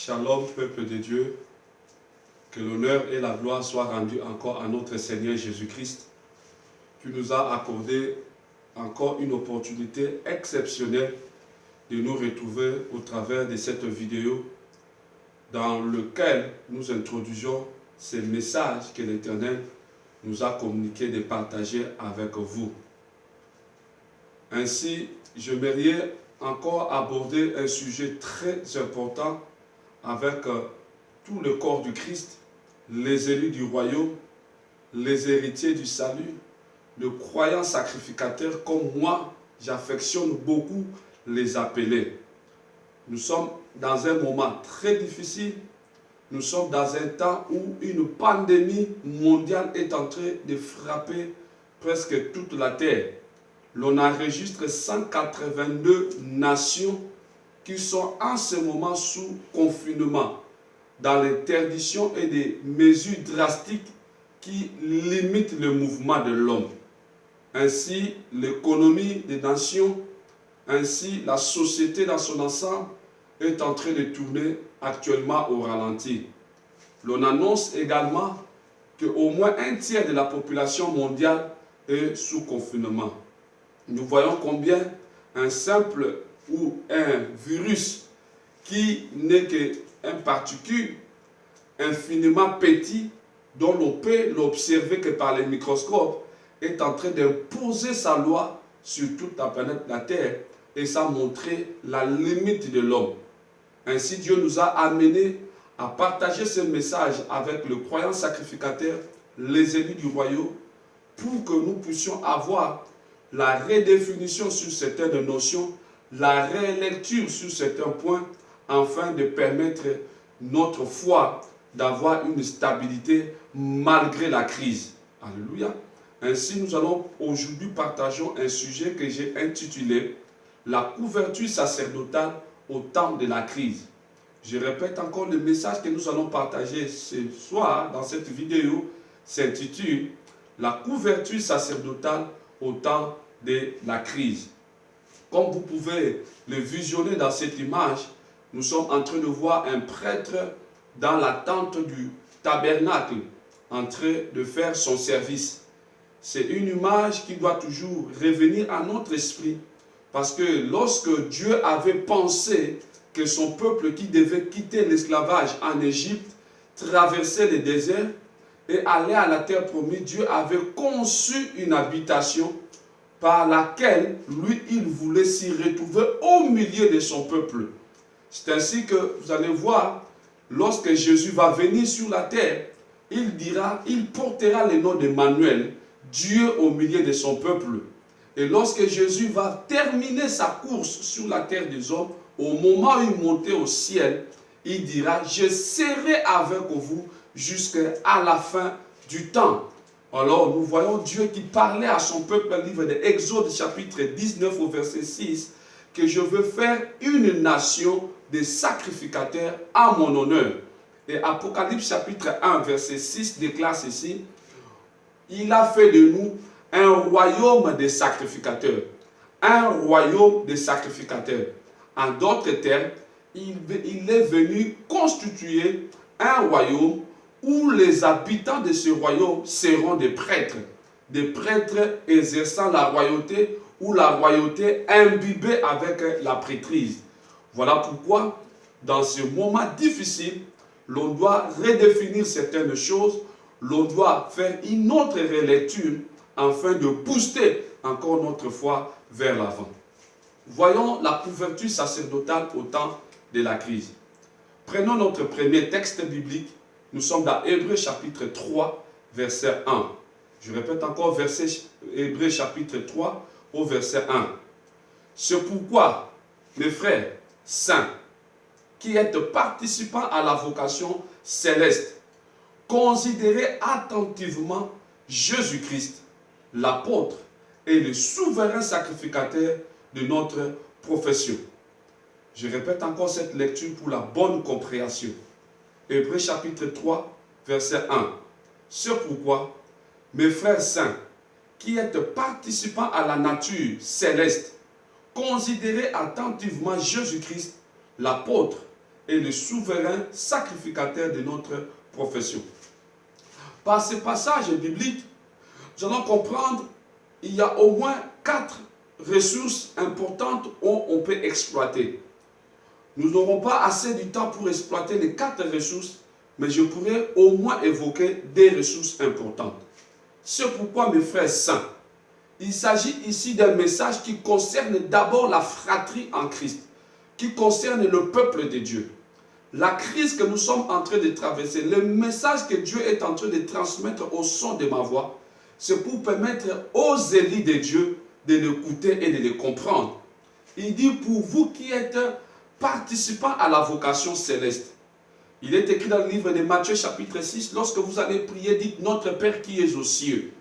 Shalom, peuple de Dieu, que l'honneur et la gloire soient rendus encore à notre Seigneur Jésus-Christ, qui nous a accordé encore une opportunité exceptionnelle de nous retrouver au travers de cette vidéo dans laquelle nous introduisons ces messages que l'Éternel nous a communiqués de partager avec vous. Ainsi, j'aimerais encore aborder un sujet très important avec tout le corps du Christ, les élus du royaume, les héritiers du salut, le croyant sacrificateur comme moi, j'affectionne beaucoup les appeler. Nous sommes dans un moment très difficile. Nous sommes dans un temps où une pandémie mondiale est en train de frapper presque toute la terre. L'on enregistre 182 nations qui sont en ce moment sous confinement, dans l'interdiction et des mesures drastiques qui limitent le mouvement de l'homme. Ainsi, l'économie des nations, ainsi la société dans son ensemble est en train de tourner actuellement au ralenti. L'on annonce également qu'au moins un tiers de la population mondiale est sous confinement. Nous voyons combien un simple ou un virus qui n'est qu'un particule infiniment petit dont l'on peut l'observer que par les microscopes est en train d'imposer sa loi sur toute la planète la Terre et ça a montré la limite de l'homme. Ainsi Dieu nous a amenés à partager ce message avec le croyant sacrificateur, les élus du royaume, pour que nous puissions avoir la redéfinition sur certaines notions, la rélecture sur certains points, afin de permettre notre foi d'avoir une stabilité malgré la crise. Alléluia. Ainsi, nous allons aujourd'hui partager un sujet que j'ai intitulé « La couverture sacerdotale au temps de la crise ». Je répète encore, le message que nous allons partager ce soir dans cette vidéo s'intitule « La couverture sacerdotale au temps de la crise ». Comme vous pouvez le visionner dans cette image, nous sommes en train de voir un prêtre dans la tente du tabernacle en train de faire son service. C'est une image qui doit toujours revenir à notre esprit parce que lorsque Dieu avait pensé que son peuple qui devait quitter l'esclavage en Égypte, traverser le désert et aller à la terre promise, Dieu avait conçu une habitation par laquelle lui, il voulait s'y retrouver au milieu de son peuple. C'est ainsi que vous allez voir, lorsque Jésus va venir sur la terre, il portera le nom d'Emmanuel, Dieu au milieu de son peuple. Et lorsque Jésus va terminer sa course sur la terre des hommes, au moment où il montait au ciel, il dira, je serai avec vous jusqu'à la fin du temps. Alors, nous voyons Dieu qui parlait à son peuple dans le livre de Exode, chapitre 19, au verset 6, que je veux faire une nation de sacrificateurs à mon honneur. Et Apocalypse, chapitre 1, verset 6, déclare ceci, il a fait de nous un royaume de sacrificateurs. Un royaume de sacrificateurs. En d'autres termes, il est venu constituer un royaume où les habitants de ce royaume seront des prêtres exerçant la royauté ou la royauté imbibée avec la prêtrise. Voilà pourquoi, dans ce moment difficile, l'on doit redéfinir certaines choses, l'on doit faire une autre relecture afin de booster encore notre foi vers l'avant. Voyons la couverture sacerdotale au temps de la crise. Prenons notre premier texte biblique. Nous sommes dans Hébreux chapitre 3, verset 1. Je répète encore, Hébreux chapitre 3 au verset 1. C'est pourquoi, mes frères saints, qui êtes participants à la vocation céleste, considérez attentivement Jésus-Christ, l'apôtre et le souverain sacrificateur de notre profession. Je répète encore cette lecture pour la bonne compréhension. Hébreux chapitre 3, verset 1. C'est pourquoi, mes frères saints, qui êtes participants à la nature céleste, considérez attentivement Jésus-Christ, l'apôtre et le souverain sacrificateur de notre profession. Par ce passage biblique, nous allons comprendre qu'il y a au moins 4 ressources importantes qu'on peut exploiter. Nous n'aurons pas assez de temps pour exploiter les 4 ressources, mais je pourrais au moins évoquer des ressources importantes. C'est pourquoi, mes frères saints, il s'agit ici d'un message qui concerne d'abord la fratrie en Christ, qui concerne le peuple de Dieu. La crise que nous sommes en train de traverser, le message que Dieu est en train de transmettre au son de ma voix, c'est pour permettre aux élus de Dieu de l'écouter et de le comprendre. Il dit, pour vous qui êtes participants à la vocation céleste. Il est écrit dans le livre de Matthieu chapitre 6, lorsque vous allez prier, dites notre Père qui est aux cieux.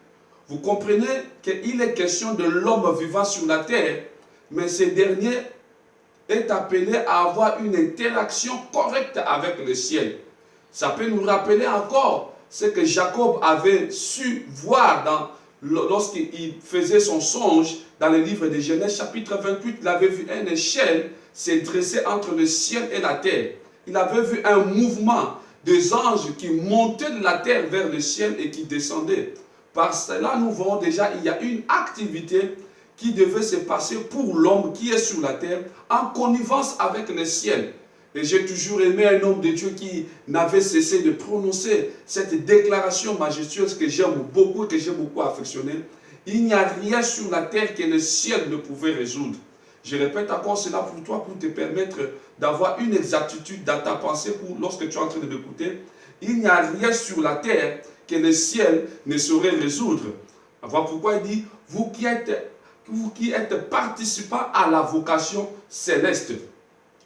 Vous comprenez qu'il est question de l'homme vivant sur la terre, mais ce dernier est appelé à avoir une interaction correcte avec le ciel. Ça peut nous rappeler encore ce que Jacob avait su voir lorsqu'il faisait son songe dans le livre de Genèse chapitre 28. Il avait vu une échelle se dresser entre le ciel et la terre. Il avait vu un mouvement des anges qui montaient de la terre vers le ciel et qui descendaient. Par cela, nous voyons déjà qu'il y a une activité qui devait se passer pour l'homme qui est sur la terre en connivence avec le ciel. Et j'ai toujours aimé un homme de Dieu qui n'avait cessé de prononcer cette déclaration majestueuse que j'aime beaucoup, que j'ai beaucoup affectionnée. Il n'y a rien sur la terre que le ciel ne pouvait résoudre. Je répète encore cela pour toi, pour te permettre d'avoir une exactitude dans ta pensée lorsque tu es en train de m'écouter. Il n'y a rien sur la terre que le ciel ne saurait résoudre. Voilà pourquoi il dit, vous qui êtes participants à la vocation céleste.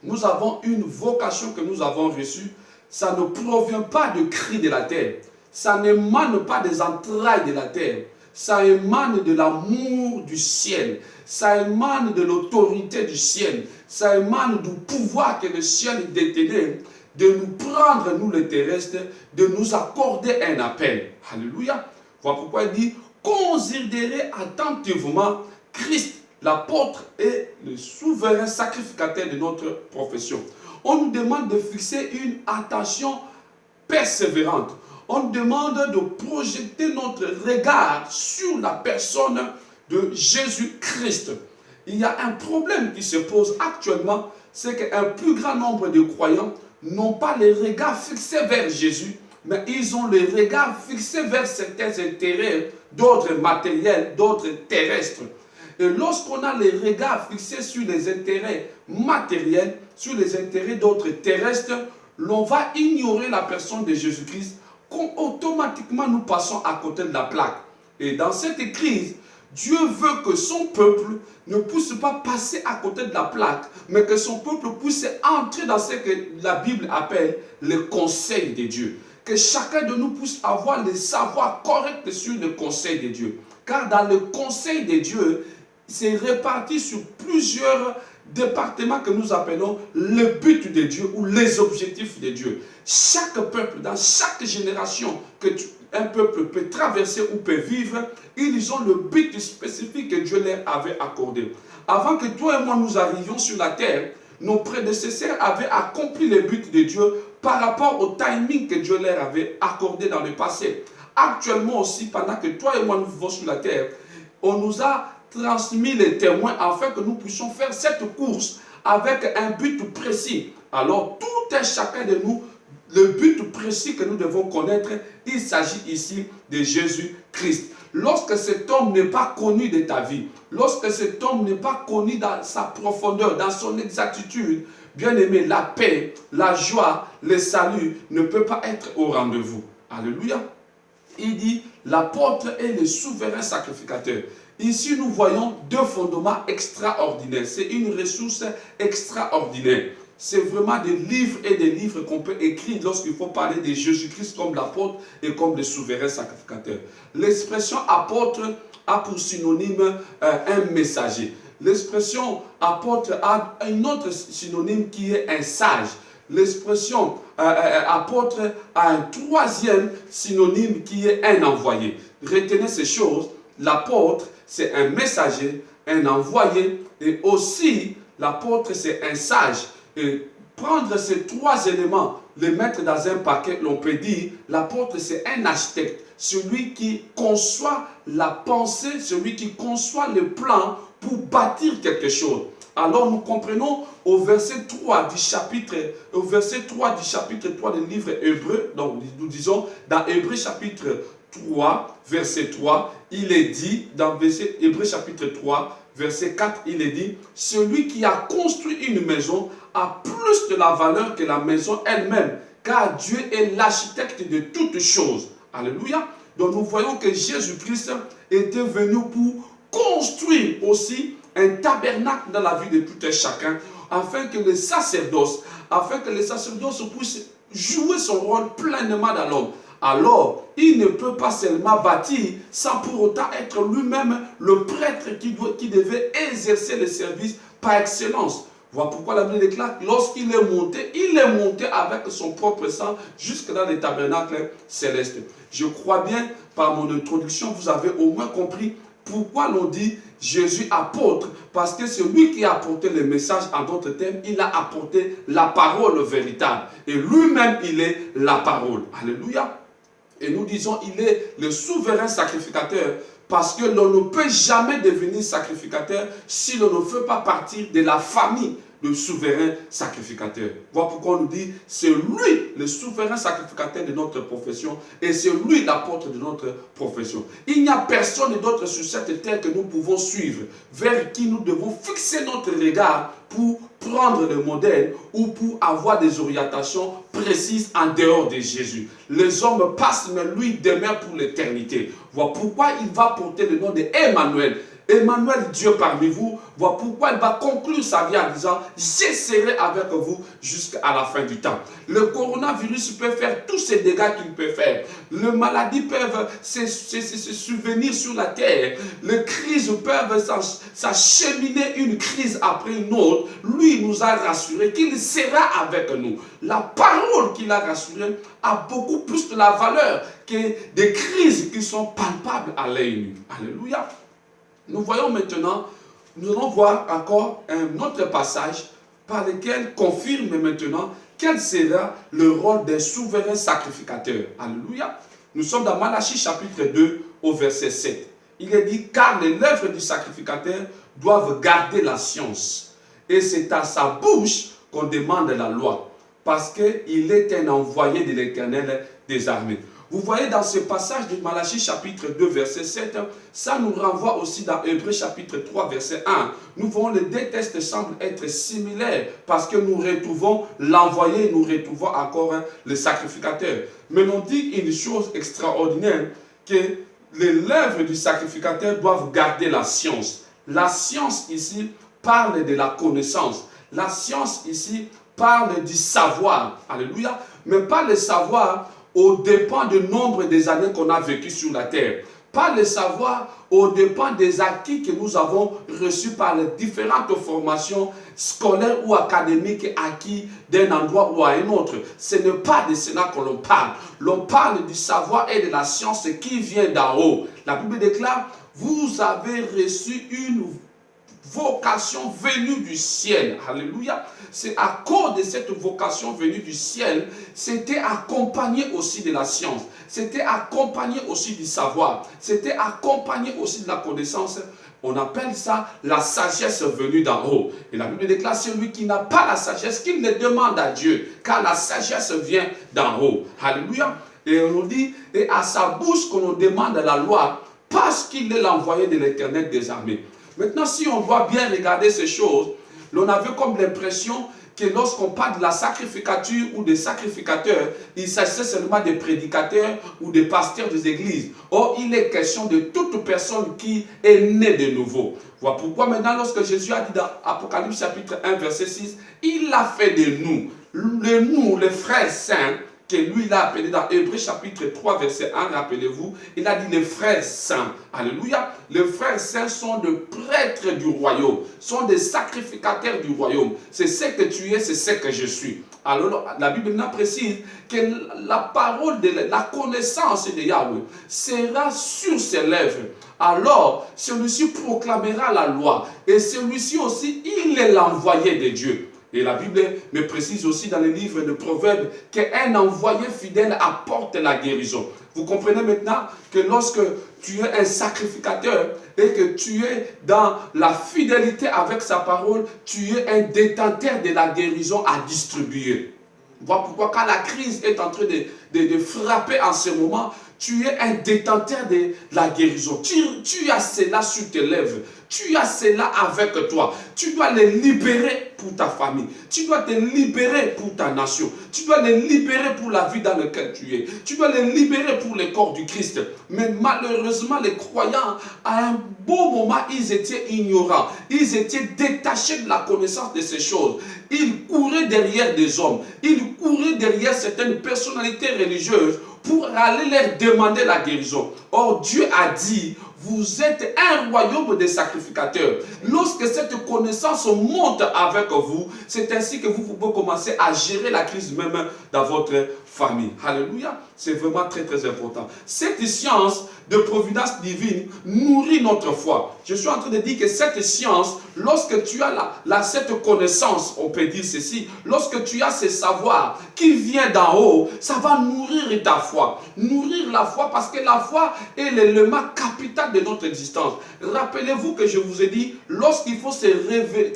Nous avons une vocation que nous avons reçue. Ça ne provient pas de cris de la terre. Ça n'émane pas des entrailles de la terre. Ça émane de l'amour du ciel. Ça émane de l'autorité du ciel. Ça émane du pouvoir que le ciel détenait de nous prendre, nous les terrestres, de nous accorder un appel. Alléluia. Voilà pourquoi il dit, considérez attentivement Christ, l'apôtre et le souverain sacrificateur de notre profession. On nous demande de fixer une attention persévérante. On nous demande de projeter notre regard sur la personne de Jésus-Christ. Il y a un problème qui se pose actuellement, c'est qu'un plus grand nombre de croyants n'ont pas les regards fixés vers Jésus, mais ils ont les regards fixés vers certains intérêts d'ordre matériel, d'ordre terrestre. Et lorsqu'on a les regards fixés sur les intérêts matériels, sur les intérêts d'ordre terrestre, l'on va ignorer la personne de Jésus-Christ, automatiquement nous passons à côté de la plaque. Et dans cette crise, Dieu veut que son peuple ne puisse pas passer à côté de la plaque, mais que son peuple puisse entrer dans ce que la Bible appelle le conseil de Dieu. Que chacun de nous puisse avoir le savoir correct sur le conseil de Dieu. Car dans le conseil de Dieu, c'est réparti sur plusieurs départements que nous appelons le but de Dieu ou les objectifs de Dieu. Chaque peuple, dans chaque génération que un peuple peut traverser ou peut vivre, ils ont le but spécifique que Dieu leur avait accordé. Avant que toi et moi nous arrivions sur la terre, nos prédécesseurs avaient accompli le but de Dieu par rapport au timing que Dieu leur avait accordé dans le passé. Actuellement aussi, pendant que toi et moi nous vivons sur la terre, on nous a transmis les témoins afin que nous puissions faire cette course avec un but précis. Alors, tout un chacun de nous, le but précis que nous devons connaître, il s'agit ici de Jésus-Christ. Lorsque cet homme n'est pas connu de ta vie, lorsque cet homme n'est pas connu dans sa profondeur, dans son exactitude, bien aimé, la paix, la joie, le salut ne peut pas être au rendez-vous. Alléluia. Il dit, l'apôtre est le souverain sacrificateur. Ici, nous voyons deux fondements extraordinaires. C'est une ressource extraordinaire. C'est vraiment des livres et des livres qu'on peut écrire lorsqu'il faut parler de Jésus-Christ comme l'apôtre et comme le souverain sacrificateur. L'expression apôtre a pour synonyme un messager. L'expression apôtre a un autre synonyme qui est un sage. L'expression apôtre a un troisième synonyme qui est un envoyé. Retenez ces choses. L'apôtre, c'est un messager, un envoyé, et aussi l'apôtre, c'est un sage. Et prendre ces 3 éléments, les mettre dans un paquet, l'on peut dire, l'apôtre c'est un architecte, celui qui conçoit la pensée, celui qui conçoit le plan pour bâtir quelque chose. Alors nous comprenons au verset 3 du chapitre 3 du livre Hébreu, donc nous disons dans Hébreu chapitre 3, verset 3, il est dit, dans Hébreu chapitre 3, verset 4, il est dit, celui qui a construit une maison a plus de la valeur que la maison elle-même, car Dieu est l'architecte de toutes choses. Alléluia. Donc nous voyons que Jésus-Christ était venu pour construire aussi un tabernacle dans la vie de tout un chacun, afin que le sacerdoce puisse jouer son rôle pleinement dans l'homme. Alors, il ne peut pas seulement bâtir sans pour autant être lui-même le prêtre qui devait exercer le service par excellence. Voilà pourquoi la Bible déclare que lorsqu'il est monté avec son propre sang jusque dans les tabernacles célestes. Je crois bien, par mon introduction, vous avez au moins compris pourquoi l'on dit Jésus apôtre, parce que c'est lui qui a apporté le message. En d'autres termes, il a apporté la parole véritable. Et lui-même, il est la parole. Alléluia. Et nous disons, il est le souverain sacrificateur, parce que l'on ne peut jamais devenir sacrificateur si l'on ne fait pas partie de la famille du souverain sacrificateur. Voilà pourquoi on nous dit, c'est lui le souverain sacrificateur de notre profession et c'est lui l'apôtre de notre profession. Il n'y a personne d'autre sur cette terre que nous pouvons suivre, vers qui nous devons fixer notre regard pour prendre le modèle ou pour avoir des orientations précises en dehors de Jésus. Les hommes passent, mais lui demeure pour l'éternité. Voilà pourquoi il va porter le nom d'Emmanuel. Emmanuel, Dieu parmi vous. Voilà pourquoi il va conclure sa vie en disant « Je serai avec vous jusqu'à la fin du temps ». Le coronavirus peut faire tous ces dégâts qu'il peut faire. Les maladies peuvent se subvenir sur la terre. Les crises peuvent s'acheminer une crise après une autre. Lui nous a rassuré qu'il sera avec nous. La parole qu'il a rassurée a beaucoup plus de la valeur que des crises qui sont palpables à l'œil nu. Alléluia. Nous voyons maintenant, nous allons voir encore un autre passage par lequel confirme maintenant quel sera le rôle d'un souverain sacrificateur. Alléluia. Nous sommes dans Malachie chapitre 2 au verset 7. Il est dit, car les lèvres du sacrificateur doivent garder la science. Et c'est à sa bouche qu'on demande la loi, parce qu'il est un envoyé de l'Éternel des armées. Vous voyez dans ce passage de Malachie chapitre 2 verset 7, ça nous renvoie aussi dans Hébreu chapitre 3 verset 1. Nous voyons les deux textes semblent être similaires parce que nous retrouvons l'envoyé, nous retrouvons encore le sacrificateur. Mais on dit une chose extraordinaire, que les lèvres du sacrificateur doivent garder la science. La science ici parle de la connaissance. La science ici parle du savoir. Alléluia. Mais pas le savoir au dépend du nombre des années qu'on a vécu sur la terre. Pas le savoir au dépend des acquis que nous avons reçus par les différentes formations scolaires ou académiques acquis d'un endroit ou à un autre. Ce n'est pas de cela que l'on parle. L'on parle du savoir et de la science qui vient d'en haut. La Bible déclare, vous avez reçu une vocation venue du ciel. Alléluia. C'est à cause de cette vocation venue du ciel, c'était accompagné aussi de la science. C'était accompagné aussi du savoir. C'était accompagné aussi de la connaissance. On appelle ça la sagesse venue d'en haut. Et la Bible déclare, celui qui n'a pas la sagesse, qu'il le demande à Dieu, car la sagesse vient d'en haut. Alléluia. Et on nous dit, et à sa bouche qu'on nous demande la loi, parce qu'il est l'envoyé de l'Éternel des armées. Maintenant, si on doit bien regarder ces choses, l'on avait comme l'impression que lorsqu'on parle de la sacrificature ou des sacrificateurs, il s'agissait seulement des prédicateurs ou des pasteurs des églises. Or, il est question de toute personne qui est née de nouveau. Voilà pourquoi maintenant, lorsque Jésus a dit dans Apocalypse chapitre 1, verset 6, il a fait de nous, les frères saints, que lui il a appelé dans Hébreu chapitre 3 verset 1, rappelez-vous, il a dit les frères saints. Alléluia. Les frères saints sont des prêtres du royaume, sont des sacrificateurs du royaume. C'est ce que tu es, c'est ce que je suis. Alors la Bible nous précise que la parole de la connaissance de Yahweh sera sur ses lèvres. Alors celui-ci proclamera la loi et celui-ci aussi, il est l'envoyé de Dieu. Et la Bible me précise aussi dans le livre de Proverbes qu'un envoyé fidèle apporte la guérison. Vous comprenez maintenant que lorsque tu es un sacrificateur et que tu es dans la fidélité avec sa parole, tu es un détenteur de la guérison à distribuer. Voilà pourquoi quand la crise est en train de frapper en ce moment, tu es un détenteur de la guérison. Tu as cela sur tes lèvres. Tu as cela avec toi. Tu dois les libérer pour ta famille. Tu dois te libérer pour ta nation. Tu dois les libérer pour la vie dans laquelle tu es. Tu dois les libérer pour le corps du Christ. Mais malheureusement, les croyants, à un beau moment, ils étaient ignorants. Ils étaient détachés de la connaissance de ces choses. Ils couraient derrière des hommes. Ils couraient derrière certaines personnalités religieuses pour aller leur demander la guérison. Or, Dieu a dit, vous êtes un royaume de sacrificateurs. Lorsque cette connaissance monte avec vous, c'est ainsi que vous pouvez commencer à gérer la crise même dans votre famille. Alléluia. C'est vraiment très très important. Cette science de providence divine nourrit notre foi. Je suis en train de dire que cette science, lorsque tu as cette connaissance, on peut dire ceci, lorsque tu as ce savoir qui vient d'en haut, ça va nourrir ta foi. Nourrir la foi parce que la foi est l'élément capital de notre existence. Rappelez-vous que je vous ai dit, lorsqu'il faut se lever,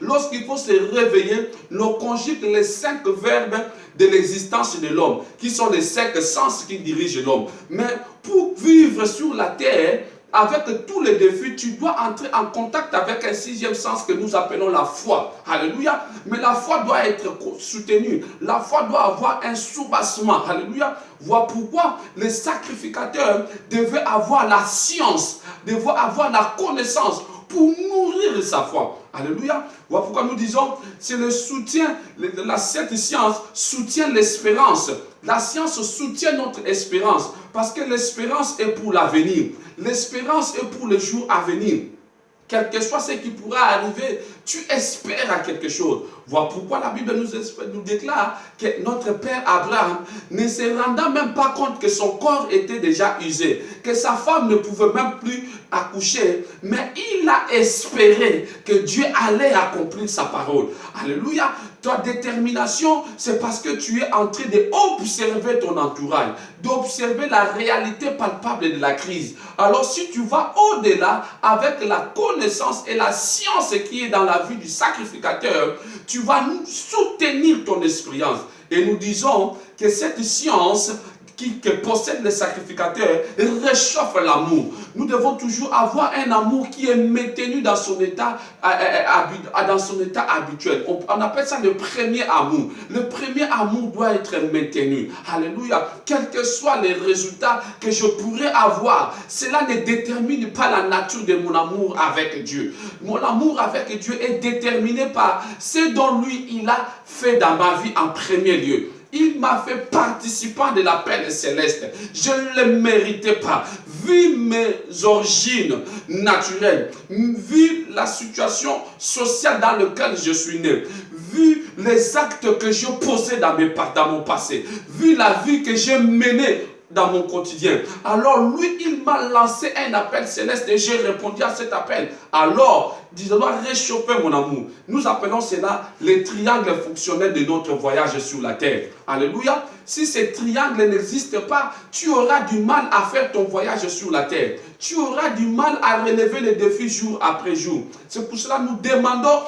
lorsqu'il faut se réveiller, l'on conjugue les 5 verbes de l'existence de l'homme, qui sont les 5 sens qui dirigent l'homme. Mais pour vivre sur la terre, avec tous les défis, tu dois entrer en contact avec un 6e sens que nous appelons la foi. Alléluia. Mais la foi doit être soutenue. La foi doit avoir un soubassement. Alléluia. Voilà pourquoi les sacrificateurs devaient avoir la science, devaient avoir la connaissance pour nourrir sa foi. Alléluia. Voilà pourquoi nous disons, c'est le soutien, cette science soutient l'espérance. La science soutient notre espérance parce que l'espérance est pour l'avenir. L'espérance est pour le jour à venir. Quel que soit ce qui pourra arriver, tu espères à quelque chose. Voilà pourquoi la Bible nous déclare que notre père Abraham ne se rendant même pas compte que son corps était déjà usé, que sa femme ne pouvait même plus accoucher, mais il a espéré que Dieu allait accomplir sa parole. Alléluia. Ta détermination, c'est parce que tu es en train d'observer ton entourage, d'observer la réalité palpable de la crise. Alors si tu vas au-delà avec la connaissance et la science qui est dans la vie du sacrificateur, tu vas soutenir ton expérience. Et nous disons que cette science que possède les sacrificateurs réchauffe l'amour. Nous devons toujours avoir un amour qui est maintenu dans son état, habituel. On appelle ça le premier amour. Le premier amour doit être maintenu. Alléluia. Quels que soient les résultats que je pourrais avoir, cela ne détermine pas la nature de mon amour avec Dieu. Mon amour avec Dieu est déterminé par ce dont lui, il a fait dans ma vie en premier lieu. Il m'a fait participant de l'appel céleste. Je ne le méritais pas. Vu mes origines naturelles, vu la situation sociale dans laquelle je suis né, vu les actes que je posais dans mon passé, vu la vie que j'ai menée dans mon quotidien. Alors lui, il m'a lancé un appel céleste et j'ai répondu à cet appel. Alors, il doit réchauffer mon amour. Nous appelons cela les triangles fonctionnels de notre voyage sur la terre. Alléluia. Si ces triangles n'existent pas, tu auras du mal à faire ton voyage sur la terre. Tu auras du mal à relever les défis jour après jour. C'est pour cela que nous demandons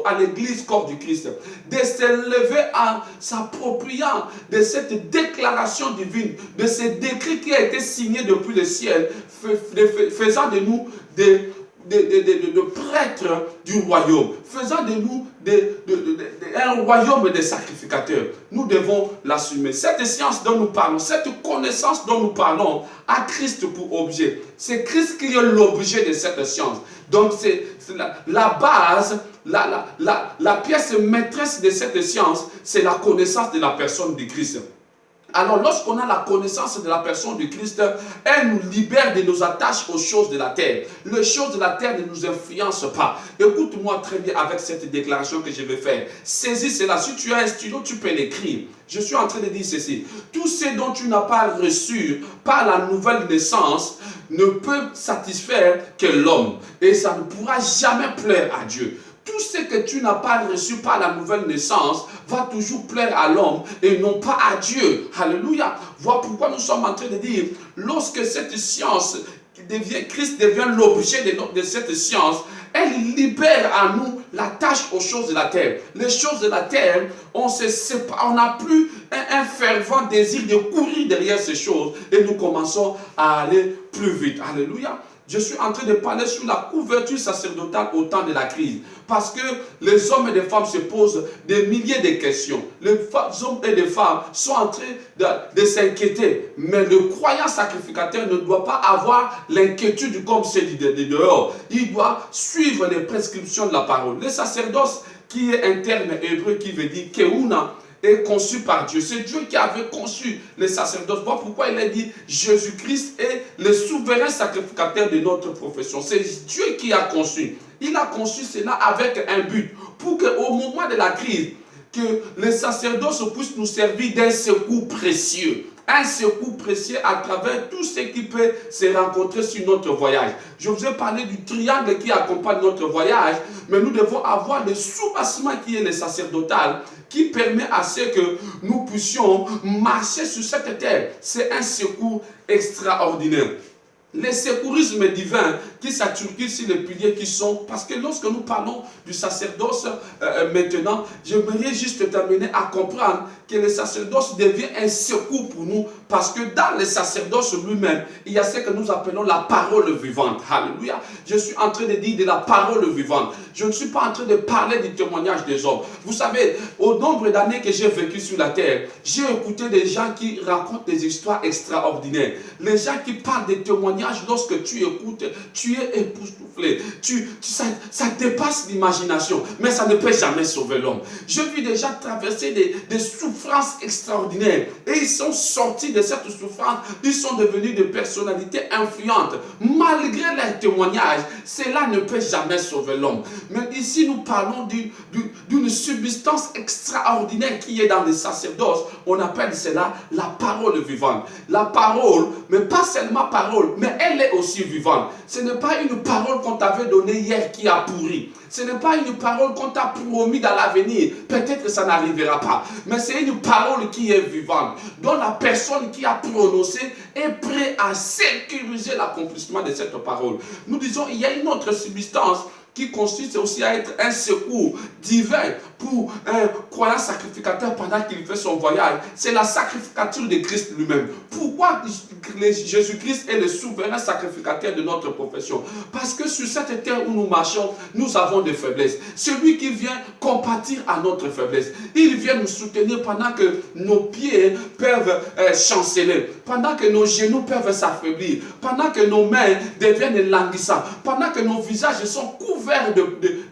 à l'église corps du Christ de s'élever en s'appropriant de cette déclaration divine, de ce décret qui a été signé depuis le ciel, faisant de nous de prêtres du royaume, faisant de nous un royaume de sacrificateurs. Nous devons l'assumer. Cette science dont nous parlons, cette connaissance dont nous parlons, a Christ pour objet. C'est Christ qui est l'objet de cette science. Donc c'est la base, la pièce maîtresse de cette science, c'est la connaissance de la personne de Christ. Alors, lorsqu'on a la connaissance de la personne de Christ, elle nous libère de nos attaches aux choses de la terre. Les choses de la terre ne nous influencent pas. Écoute-moi très bien avec cette déclaration que je vais faire. Saisis cela. Si tu as un stylo, tu peux l'écrire. Je suis en train de dire ceci. Tout ce dont tu n'as pas reçu par la nouvelle naissance ne peut satisfaire que l'homme. Et ça ne pourra jamais plaire à Dieu. tout ce que tu n'as pas reçu par la nouvelle naissance va toujours plaire à l'homme et non pas à Dieu. Alléluia. Voilà pourquoi nous sommes en train de dire, lorsque cette science Christ devient l'objet de cette science, elle libère à nous la tâche aux choses de la terre. Les choses de la terre, on n'a plus un fervent désir de courir derrière ces choses et nous commençons à aller plus vite. Alléluia. Je suis en train de parler sur la couverture sacerdotale au temps de la crise. Parce que les hommes et les femmes se posent des milliers de questions. Les hommes et les femmes sont en train de s'inquiéter. Mais le croyant sacrificateur ne doit pas avoir l'inquiétude comme celle de dehors. Il doit suivre les prescriptions de la parole. Le sacerdoce, qui est un terme hébreu qui veut dire Keuna, est conçu par Dieu. C'est Dieu qui avait conçu les sacerdoces. Voilà pourquoi il a dit Jésus-Christ est le souverain sacrificateur de notre profession. C'est Dieu qui a conçu. Il a conçu cela avec un but. Pour qu'au moment de la crise, que les sacerdoces puissent nous servir d'un secours précieux. Un secours précieux à travers tout ce qui peut se rencontrer sur notre voyage. Je vous ai parlé du triangle qui accompagne notre voyage, mais nous devons avoir le soubassement qui est le sacerdotal, qui permet à ce que nous puissions marcher sur cette terre. C'est un secours extraordinaire. Les secourismes divins qui s'articulent sur les piliers qui sont... Parce que lorsque nous parlons du sacerdoce maintenant, j'aimerais juste t'amener à comprendre que le sacerdoce devient un secours pour nous. Parce que dans le sacerdoce lui-même, il y a ce que nous appelons la parole vivante. Alléluia. Je suis en train de dire de la parole vivante. Je ne suis pas en train de parler du témoignage des hommes. Vous savez, au nombre d'années que j'ai vécu sur la terre, j'ai écouté des gens qui racontent des histoires extraordinaires. Les gens qui parlent des témoignages, lorsque tu écoutes, tu es époustouflé. Ça dépasse l'imagination, mais ça ne peut jamais sauver l'homme. J'ai vu des gens traverser des souffrances extraordinaires et ils sont sortis de cette souffrance, ils sont devenus des personnalités influentes. Malgré leurs témoignages, cela ne peut jamais sauver l'homme. Mais ici, nous parlons d'une substance extraordinaire qui est dans le sacerdoce. On appelle cela la parole vivante. La parole, mais pas seulement parole, mais elle est aussi vivante. Ce n'est pas une parole qu'on t'avait donnée hier qui a pourri. Ce n'est pas une parole qu'on t'a promis dans l'avenir. Peut-être que ça n'arrivera pas. Mais c'est une parole qui est vivante, dont la personne qui a prononcé est prête à sécuriser l'accomplissement de cette parole. Nous disons, il y a une autre substance qui consiste aussi à être un secours divin pour un croyant sacrificateur pendant qu'il fait son voyage. C'est la sacrificature de Christ lui-même. Pourquoi Jésus-Christ est le souverain sacrificateur de notre profession? Parce que sur cette terre où nous marchons, nous avons des faiblesses. Celui qui vient compatir à notre faiblesse, il vient nous soutenir pendant que nos pieds peuvent chanceler, pendant que nos genoux peuvent s'affaiblir, pendant que nos mains deviennent languissantes, pendant que nos visages sont couverts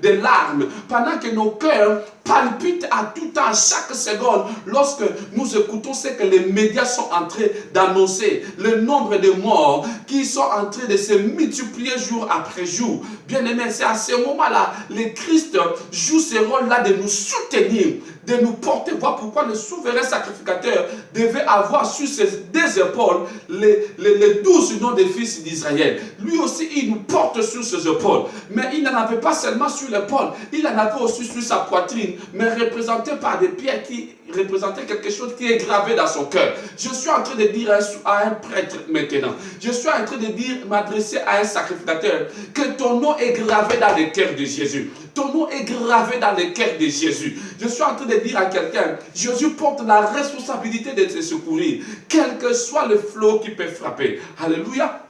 de larmes, pendant que nos cœurs palpitent à tout temps, chaque seconde, lorsque nous écoutons ce que les médias sont en train d'annoncer, le nombre de morts qui sont en train de se multiplier jour après jour. Bien aimé, c'est à ce moment-là, le Christ joue ce rôle-là de nous soutenir, de nous porter. Voilà pourquoi le souverain sacrificateur devait avoir sur ses deux épaules les 12 noms des fils d'Israël. Lui aussi, il nous porte sur ses épaules. Mais il n'en avait pas seulement sur l'épaule, il en avait aussi sur sa poitrine, mais représenté par des pierres qui représentaient quelque chose qui est gravé dans son cœur. Je suis en train de dire à un prêtre maintenant, je suis en train de dire, m'adresser à un sacrificateur, que ton nom est gravé dans le cœur de Jésus. Ton nom est gravé dans le cœur de Jésus. Je suis en train de dire à quelqu'un, Jésus porte la responsabilité de te secourir, quel que soit le flot qui peut frapper. Alléluia.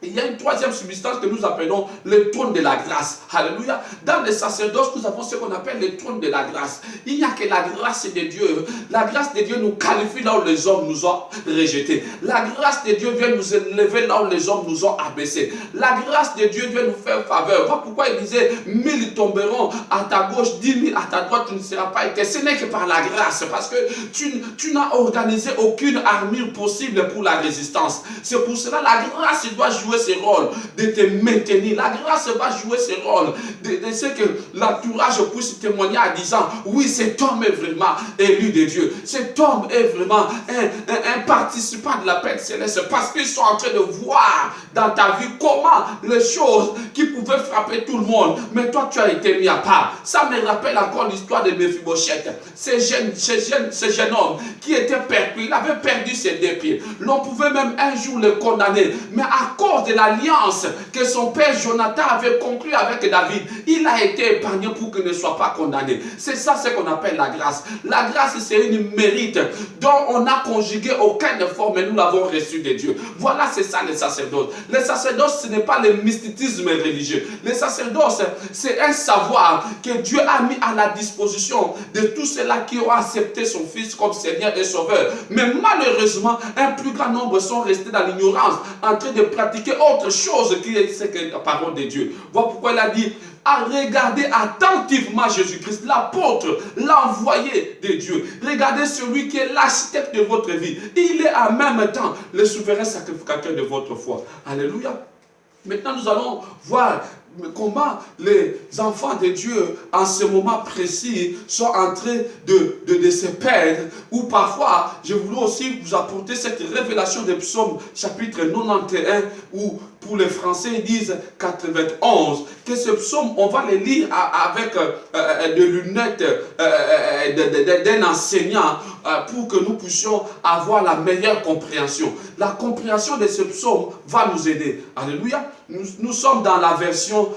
Il y a une troisième substance que nous appelons le trône de la grâce. Alléluia. Dans le sacerdoce, nous avons ce qu'on appelle le trône de la grâce. Il n'y a que la grâce de Dieu. La grâce de Dieu nous qualifie là où les hommes nous ont rejetés. La grâce de Dieu vient nous élever là où les hommes nous ont abaissés. La grâce de Dieu vient nous faire faveur. Voilà pourquoi il disait, 1000 tomberont à ta gauche, 10 000 à ta droite, tu ne seras pas été. Ce n'est que par la grâce, parce que tu n'as organisé aucune armure possible pour la résistance. C'est pour cela que la grâce doit jouer jouer ce rôle de te maintenir. La grâce va jouer ce rôle de ce que l'entourage puisse témoigner en disant, oui, cet homme est vraiment élu de Dieu. Cet homme est vraiment un participant de la paix céleste parce qu'ils sont en train de voir dans ta vie comment les choses qui pouvaient frapper tout le monde, mais toi tu as été mis à part. Ça me rappelle encore l'histoire de Mephibosheth, ce jeune homme qui était perdu, il avait perdu ses deux pieds. L'on pouvait même un jour le condamner, mais à cause de l'alliance que son père Jonathan avait conclue avec David, il a été épargné pour qu'il ne soit pas condamné. C'est ça ce qu'on appelle la grâce. La grâce, c'est une mérite dont on n'a conjugué aucun effort, mais nous l'avons reçu de Dieu. Voilà, c'est ça le sacerdoce. Le sacerdoce, ce n'est pas le mysticisme religieux. Le sacerdoce, c'est un savoir que Dieu a mis à la disposition de tous ceux-là qui ont accepté son Fils comme Seigneur et Sauveur. Mais malheureusement, un plus grand nombre sont restés dans l'ignorance, en train de pratiquer autre chose que la parole de Dieu. Voilà pourquoi il a dit, à regarder attentivement Jésus-Christ, l'apôtre, l'envoyé de Dieu. Regardez celui qui est l'architecte de votre vie. Il est en même temps le souverain sacrificateur de votre foi. Alléluia. Maintenant, nous allons voir comment les enfants de Dieu, en ce moment précis, sont en train de se perdre. Ou parfois, je voulais aussi vous apporter cette révélation de Psaume chapitre 91, où pour les Français, ils disent 91, que ce psaume, on va le lire avec des lunettes d'un enseignant pour que nous puissions avoir la meilleure compréhension. La compréhension de ce psaume va nous aider. Alléluia. Nous sommes dans la version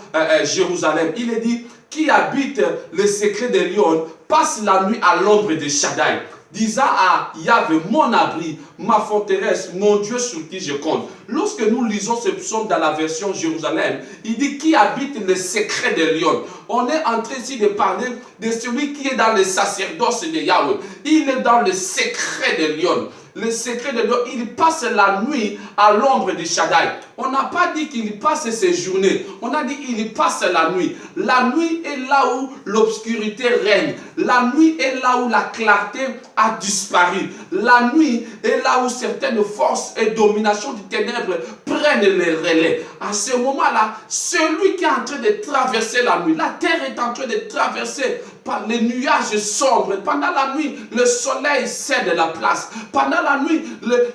Jérusalem. Il est dit, qui habite le secret des lions passe la nuit à l'ombre de Shaddai, disant à Yahvé, mon abri, ma forteresse, mon Dieu sur qui je compte. Lorsque nous lisons ce psaume dans la version Jérusalem, il dit qui habite le secret des lions. On est en train ici de parler de celui qui est dans le sacerdoce de Yahweh. Il est dans le secret des lions. Le secret de Dieu, il passe la nuit à l'ombre de Shaddai. On n'a pas dit qu'il passe ses journées. On a dit qu'il passe la nuit. La nuit est là où l'obscurité règne. La nuit est là où la clarté a disparu. La nuit est là où certaines forces et dominations du ténèbres prennent les relais. À ce moment-là, celui qui est en train de traverser la nuit, la terre est en train de traverser par les nuages sombres. Pendant la nuit, le soleil cède la place. Pendant la nuit,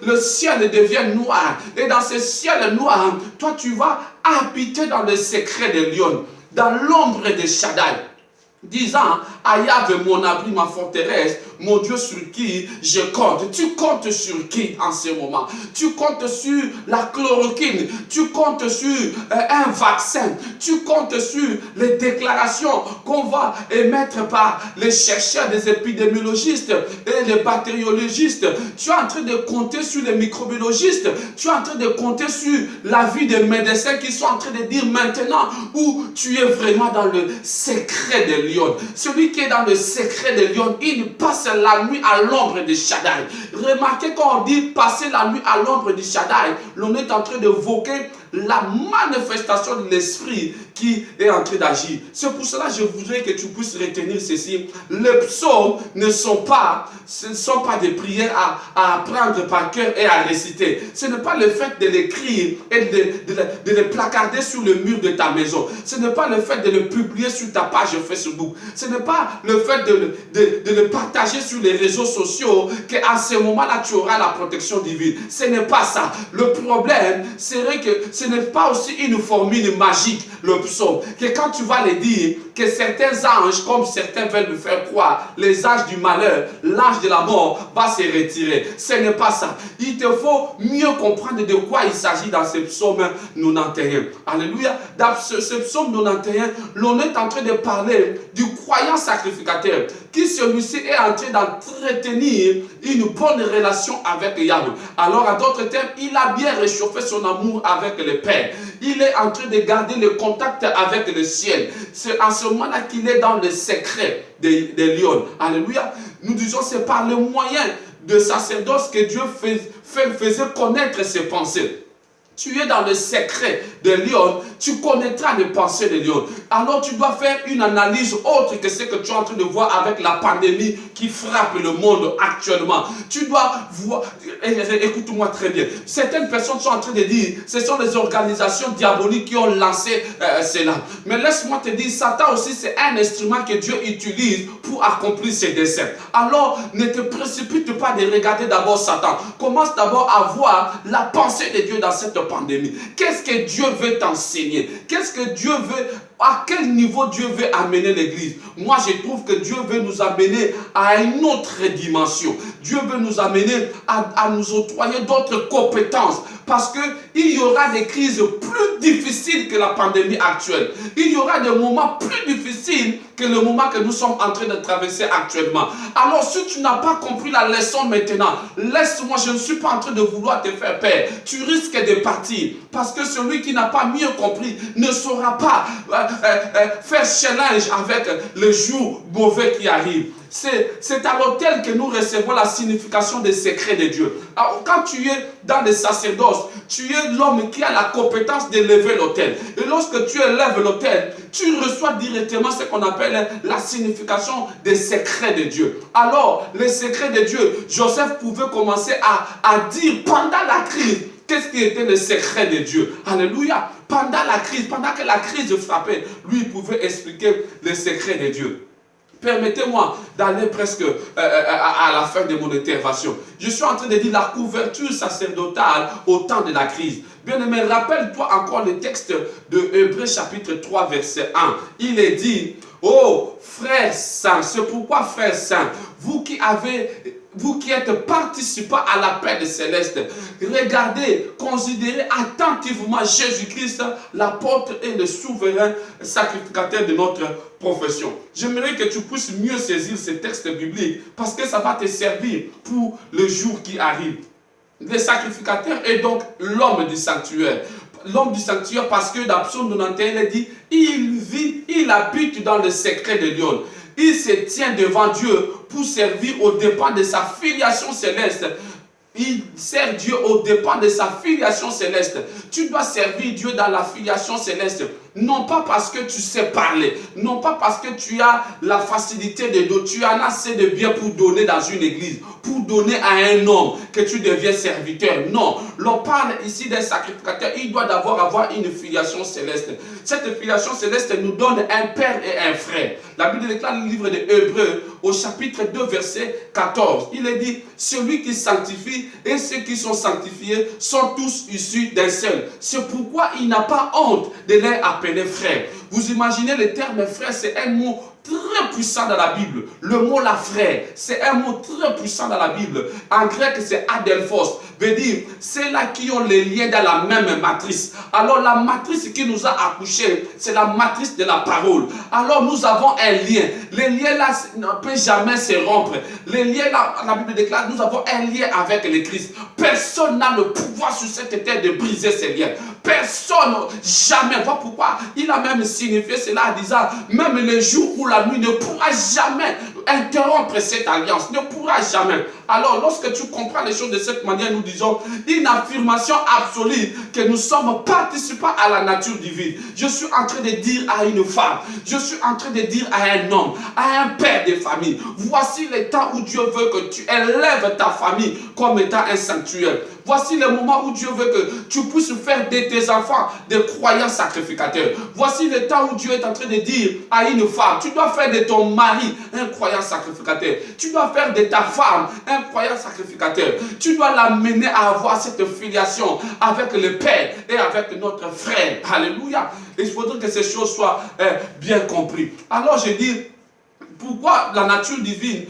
le ciel devient noir. Et dans ce ciel noir, toi tu vas habiter dans le secret des lions, dans l'ombre de Shaddai, disant à Yahvé, mon abri, ma forteresse, mon Dieu sur qui je compte. Tu comptes sur qui en ce moment? Tu comptes sur la chloroquine, tu comptes sur un vaccin, tu comptes sur les déclarations qu'on va émettre par les chercheurs, des épidémiologistes et les bactériologistes. Tu es en train de compter sur les microbiologistes, tu es en train de compter sur la vie des médecins qui sont en train de dire maintenant où tu es vraiment dans le secret des lions. Celui qui est dans le secret des lions, il passe la nuit à l'ombre de Shaddai. Remarquez quand on dit passer la nuit à l'ombre de Shaddai, l'on est en train de voquer la manifestation de l'esprit qui est en train d'agir. C'est pour cela que je voudrais que tu puisses retenir ceci. Les psaumes ne sont pas des prières à apprendre par cœur et à réciter. Ce n'est pas le fait de l'écrire et de les placarder sur le mur de ta maison. Ce n'est pas le fait de le publier sur ta page Facebook. Ce n'est pas le fait de le partager sur les réseaux sociaux qu'à ce moment-là tu auras la protection divine. Ce n'est pas ça. Le problème serait que ce n'est pas aussi une formule magique, le psaume, que quand tu vas le dire, que certains anges, comme certains veulent me faire croire, les anges du malheur, l'ange de la mort va se retirer. Ce n'est pas ça. Il te faut mieux comprendre de quoi il s'agit dans ce psaume 91. Alléluia. Dans ce psaume 91, l'on est en train de parler du croyant sacrificateur, qui celui-ci est en train d'entretenir une bonne relation avec Yahweh. Alors, à d'autres termes, il a bien réchauffé son amour avec le Père. Il est en train de garder le contact avec le ciel. C'est à ce moment-là qu'il est dans le secret des lions. Alléluia. Nous disons, c'est par le moyen de sacerdoce que Dieu faisait connaître ses pensées. tu es dans le secret des lions, tu connaîtras les pensées des lions. Alors tu dois faire une analyse autre que ce que tu es en train de voir avec la pandémie qui frappe le monde actuellement. Tu dois voir, écoute-moi très bien, certaines personnes sont en train de dire, ce sont les organisations diaboliques qui ont lancé cela. Mais laisse-moi te dire, Satan aussi c'est un instrument que Dieu utilise pour accomplir ses desseins. Alors ne te précipite pas de regarder d'abord Satan. Commence d'abord à voir la pensée de Dieu dans cette pandémie. Qu'est-ce que Dieu veut t'enseigner? Qu'est-ce que Dieu veut, à quel niveau Dieu veut amener l'église? Moi, je trouve que Dieu veut nous amener à une autre dimension. Dieu veut nous amener à nous octroyer d'autres compétences. Parce qu'il y aura des crises plus difficiles que la pandémie actuelle. Il y aura des moments plus difficiles que le moment que nous sommes en train de traverser actuellement. Alors, si tu n'as pas compris la leçon maintenant, laisse-moi, je ne suis pas en train de vouloir te faire peur. Tu risques de partir. Parce que celui qui n'a pas mieux compris ne saura pas faire challenge avec le jour mauvais qui arrive. C'est à l'autel que nous recevons la signification des secrets de Dieu. Alors, quand tu es dans le sacerdoce, tu es l'homme qui a la compétence d'élever l'autel. Et lorsque tu élèves l'autel, tu reçois directement ce qu'on appelle la signification des secrets de Dieu. Alors, les secrets de Dieu, Joseph pouvait commencer à dire pendant la crise, qu'est-ce qui était le secret de Dieu? Alléluia. Pendant la crise, pendant que la crise frappait, lui il pouvait expliquer les secrets de Dieu. Permettez-moi d'aller presque à la fin de mon intervention. Je suis en train de dire la couverture sacerdotale au temps de la crise. Bien-aimé, rappelle-toi encore le texte de Hébreux chapitre 3 verset 1. Il est dit, oh frères saints, c'est pourquoi frères saints, vous qui êtes participants à la paix des célestes, regardez, considérez attentivement Jésus-Christ, l'apôtre et le souverain sacrificateur de notre profession. J'aimerais que tu puisses mieux saisir ce texte biblique parce que ça va te servir pour le jour qui arrive. Le sacrificateur est donc l'homme du sanctuaire. L'homme du sanctuaire parce que dans Psaume 91, il dit, il vit, il habite dans le secret de Lion. Il se tient devant Dieu pour servir aux dépens de sa filiation céleste. Il sert Dieu aux dépens de sa filiation céleste. Tu dois servir Dieu dans la filiation céleste. Non pas parce que tu sais parler. Non pas parce que tu as la facilité de donner. Tu en as assez de bien pour donner dans une église. Pour donner à un homme que tu deviens serviteur. Non. L'on parle ici d'un sacrificateur. Il doit d'abord avoir une filiation céleste. Cette filiation céleste nous donne un père et un frère. La Bible déclare le livre de Hébreux au chapitre 2 verset 14. Il est dit, celui qui sanctifie et ceux qui sont sanctifiés sont tous issus d'un seul. C'est pourquoi il n'a pas honte de les appeler frères. Vous imaginez le terme frère, c'est un mot très puissant dans la Bible. Le mot la frère, c'est un mot très puissant dans la Bible. En grec, c'est adelphos. Veut dire, c'est là qui ont les liens dans la même matrice. Alors, la matrice qui nous a accouchés, c'est la matrice de la parole. Alors, nous avons un lien. Les liens là ne peuvent jamais se rompre. Les liens là, la Bible déclare, nous avons un lien avec le Christ. Personne n'a le pouvoir sur cette terre de briser ces liens. Personne, jamais. Voilà pourquoi il a même signifié cela en disant, même le jour où la nuit ne pourra jamais interrompre cette alliance, ne pourra jamais. Alors, lorsque tu comprends les choses de cette manière, nous disons une affirmation absolue que nous sommes participants à la nature divine. Je suis en train de dire à une femme, je suis en train de dire à un homme, à un père de famille, voici le temps où Dieu veut que tu élèves ta famille comme étant un sanctuaire. Voici le moment où Dieu veut que tu puisses faire de tes enfants des croyants sacrificateurs. Voici le temps où Dieu est en train de dire à une femme, tu dois faire de ton mari un croyant sacrificateur. Tu dois faire de ta femme un croyant sacrificateur. Tu dois l'amener à avoir cette filiation avec le Père et avec notre frère. Alléluia. Et il faudrait que ces choses soient bien comprises. Alors je dis, pourquoi la nature divine?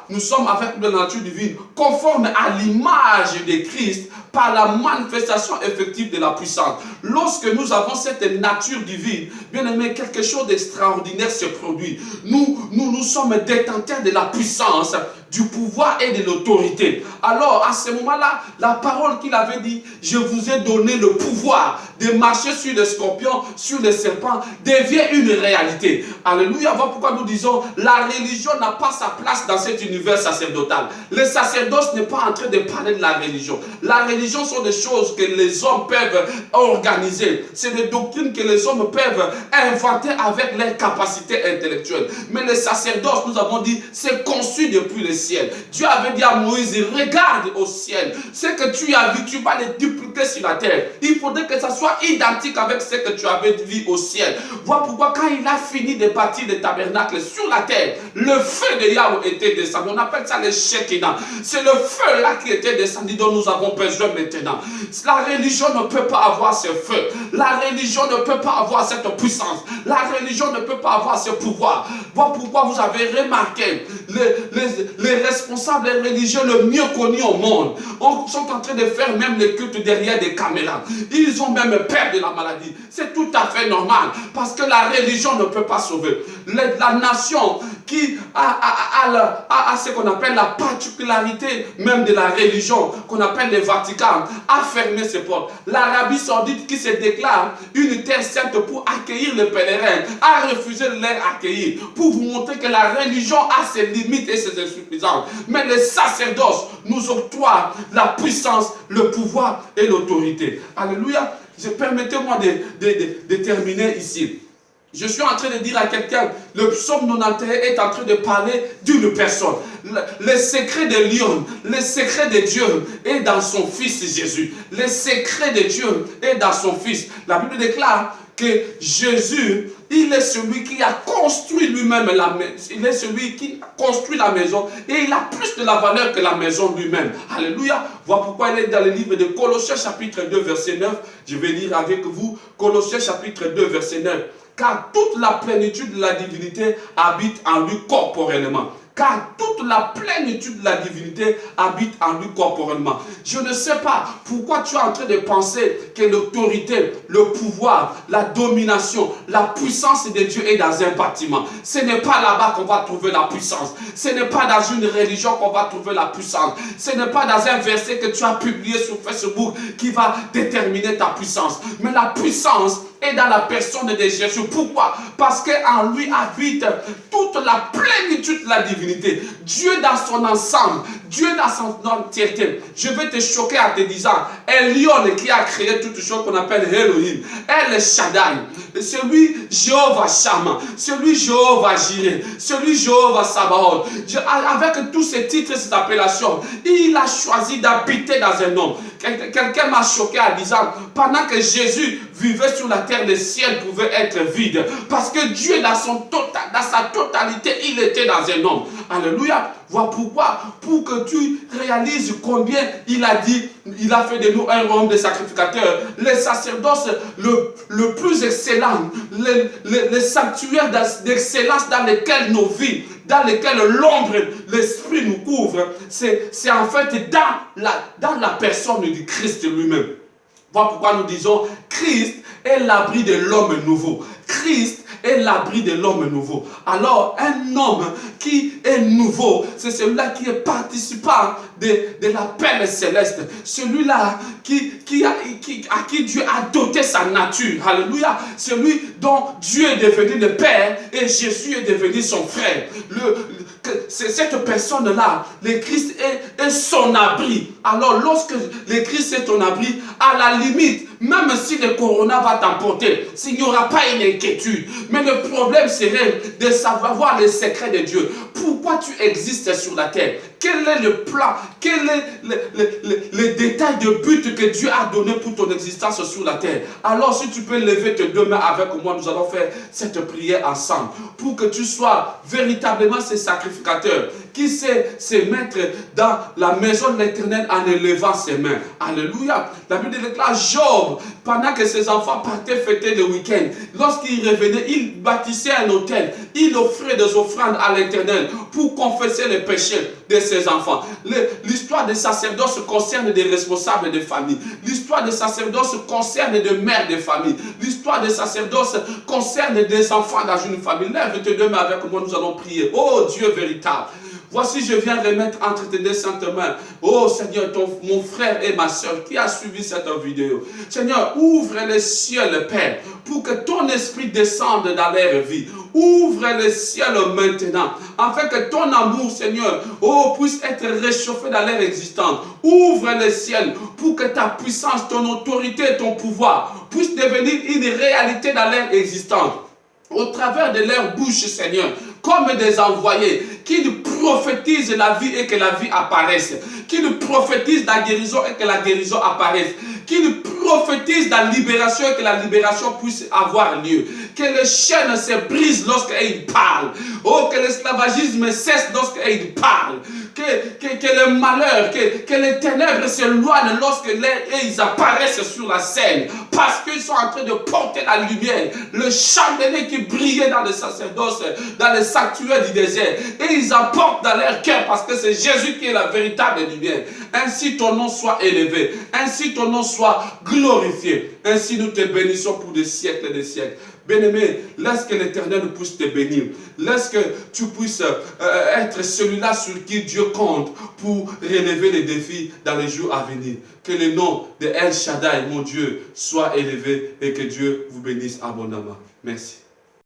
Nous sommes avec la nature divine, conforme à l'image de Christ, par la manifestation effective de la puissance. Lorsque nous avons cette nature divine, bien aimé, quelque chose d'extraordinaire se produit. Nous sommes détenteurs de la puissance du pouvoir et de l'autorité. Alors, à ce moment-là, la parole qu'il avait dit, je vous ai donné le pouvoir de marcher sur les scorpions, sur les serpents, devient une réalité. Alléluia. Voilà pourquoi nous disons, la religion n'a pas sa place dans cet univers sacerdotal. Le sacerdoce n'est pas en train de parler de la religion. La religion sont des choses que les hommes peuvent organiser. C'est des doctrines que les hommes peuvent inventer avec leurs capacités intellectuelles. Mais le sacerdoce, nous avons dit, c'est conçu depuis le ciel. Dieu avait dit à Moïse, regarde au ciel. Ce que tu as vu, tu vas le dupliquer sur la terre. Il faudrait que ça soit identique avec ce que tu avais vu au ciel. Voilà pourquoi quand il a fini de bâtir le tabernacle sur la terre, le feu de Yahweh était descendu. On appelle ça le Shekinah. C'est le feu là qui était descendu dont nous avons besoin maintenant. La religion ne peut pas avoir ce feu. La religion ne peut pas avoir cette puissance. La religion ne peut pas avoir ce pouvoir. Voilà pourquoi vous avez remarqué les responsables religieux le mieux connus au monde sont en train de faire même les cultes derrière des caméras. Ils ont même peur de la maladie. C'est tout à fait normal parce que la religion ne peut pas sauver. La nation qui a ce qu'on appelle la particularité même de la religion, qu'on appelle le Vatican, a fermé ses portes. L'Arabie Saoudite qui se déclare une terre sainte pour accueillir les pèlerins, a refusé de les accueillir pour vous montrer que la religion a ses limites et ses insuffisances. Mais le sacerdoce nous octroie la puissance, le pouvoir et l'autorité. Alléluia. Permettez-moi de terminer ici. Je suis en train de dire à quelqu'un, le psaume 91 est en train de parler d'une personne. Le secret de Lion, le secret de Dieu est dans son Fils Jésus. Le secret de Dieu est dans son Fils. La Bible déclare que Jésus, il est celui qui a construit lui-même la maison. Il est celui qui construit la maison et il a plus de la valeur que la maison lui-même. Alléluia. Voilà pourquoi il est dans le livre de Colossiens chapitre 2 verset 9. Je vais lire avec vous Colossiens chapitre 2 verset 9. Car toute la plénitude de la divinité habite en lui corporellement. Car toute la plénitude de la divinité habite en lui corporellement. Je ne sais pas pourquoi tu es en train de penser que l'autorité, le pouvoir, la domination, la puissance de Dieu est dans un bâtiment. Ce n'est pas là-bas qu'on va trouver la puissance. Ce n'est pas dans une religion qu'on va trouver la puissance. Ce n'est pas dans un verset que tu as publié sur Facebook qui va déterminer ta puissance. Mais la puissance est dans la personne de Jésus. Pourquoi? Parce qu'en lui habite toute la plénitude de la divinité. Dieu dans son ensemble, Dieu dans son entièreté. Je vais te choquer en te disant, Elion qui a créé toutes choses qu'on appelle Elohim, El Shaddai, celui Jéhovah Shammah, celui Jéhovah Jireh, celui Jéhovah Sabaoth. Avec tous ces titres et ces appellations, il a choisi d'habiter dans un homme. Quelqu'un m'a choqué en disant, pendant que Jésus vivait sur la terre, le ciel pouvait être vide. Parce que Dieu, dans sa totalité, il était dans un homme. Alléluia. Voilà pourquoi, pour que tu réalises combien il a dit, il a fait de nous un royaume de sacrificateurs. Les sacerdoces le plus excellent, le sanctuaire d'excellence dans lequel nos vies, dans lequel l'ombre, l'esprit nous couvre, c'est en fait dans la personne du Christ lui-même. Voilà pourquoi nous disons, Christ est l'abri de l'homme nouveau. Christ est l'abri de l'homme nouveau. Alors, un homme qui est nouveau, c'est celui-là qui est participant de la paix céleste. Celui-là à qui Dieu a doté sa nature. Alléluia. Celui dont Dieu est devenu le Père et Jésus est devenu son frère. Cette personne-là, le Christ est son abri. Alors, lorsque le Christ est ton abri, à la limite, même si le corona va t'emporter, s'il n'y aura pas une inquiétude. Mais le problème serait de savoir les secrets de Dieu. Pourquoi tu existes sur la terre? Quel est le plan? Quel est le détail de but que Dieu a donné pour ton existence sur la terre? Alors, si tu peux lever tes deux mains avec moi, nous allons faire cette prière ensemble. Pour que tu sois véritablement ce sacrificateur qui sait se mettre dans la maison de l'Éternel en élevant ses mains. Alléluia. La Bible déclare Job, pendant que ses enfants partaient fêter le week-end, lorsqu'il revenait, il bâtissait un autel. Il offrait des offrandes à l'Éternel pour confesser les péchés de ses enfants. L'histoire des sacerdoces concerne des responsables de famille. L'histoire des sacerdoces concerne des mères de famille. L'histoire des sacerdoces concerne des enfants dans une famille. Lève tes deux mains avec moi, nous allons prier. Oh Dieu véritable. Voici, je viens remettre entre tes deux saintes mains. Oh Seigneur, mon frère et ma soeur qui a suivi cette vidéo. Seigneur, ouvre les cieux, Père, pour que ton esprit descende dans leur vie. Ouvre les cieux maintenant, afin que ton amour, Seigneur, oh, puisse être réchauffé dans leur existence. Ouvre les cieux pour que ta puissance, ton autorité et ton pouvoir puissent devenir une réalité dans leur existence. Au travers de leur bouche, Seigneur, comme des envoyés, qui nous prophétisent la vie et que la vie apparaisse, qui nous prophétisent la guérison et que la guérison apparaisse, qui nous prophétisent la libération et que la libération puisse avoir lieu, que les chaînes se brisent lorsqu'ils parlent, oh, que l'esclavagisme cesse lorsqu'ils parlent, que le malheur, que les ténèbres s'éloignent lorsqu'ils apparaissent sur la scène, parce qu'ils sont en train de porter la lumière, le chandelier qui brillait dans le sacerdoce, dans le sanctuaire du désert, et ils apportent dans leur cœur parce que c'est Jésus qui est la véritable lumière. Ainsi ton nom soit élevé, ainsi ton nom soit glorifié, ainsi nous te bénissons pour des siècles et des siècles. Bien-aimé, laisse que l'Éternel puisse te bénir. Laisse que tu puisses être celui-là sur qui Dieu compte pour relever les défis dans les jours à venir. Que le nom de El Shaddai, mon Dieu, soit élevé et que Dieu vous bénisse abondamment. Merci.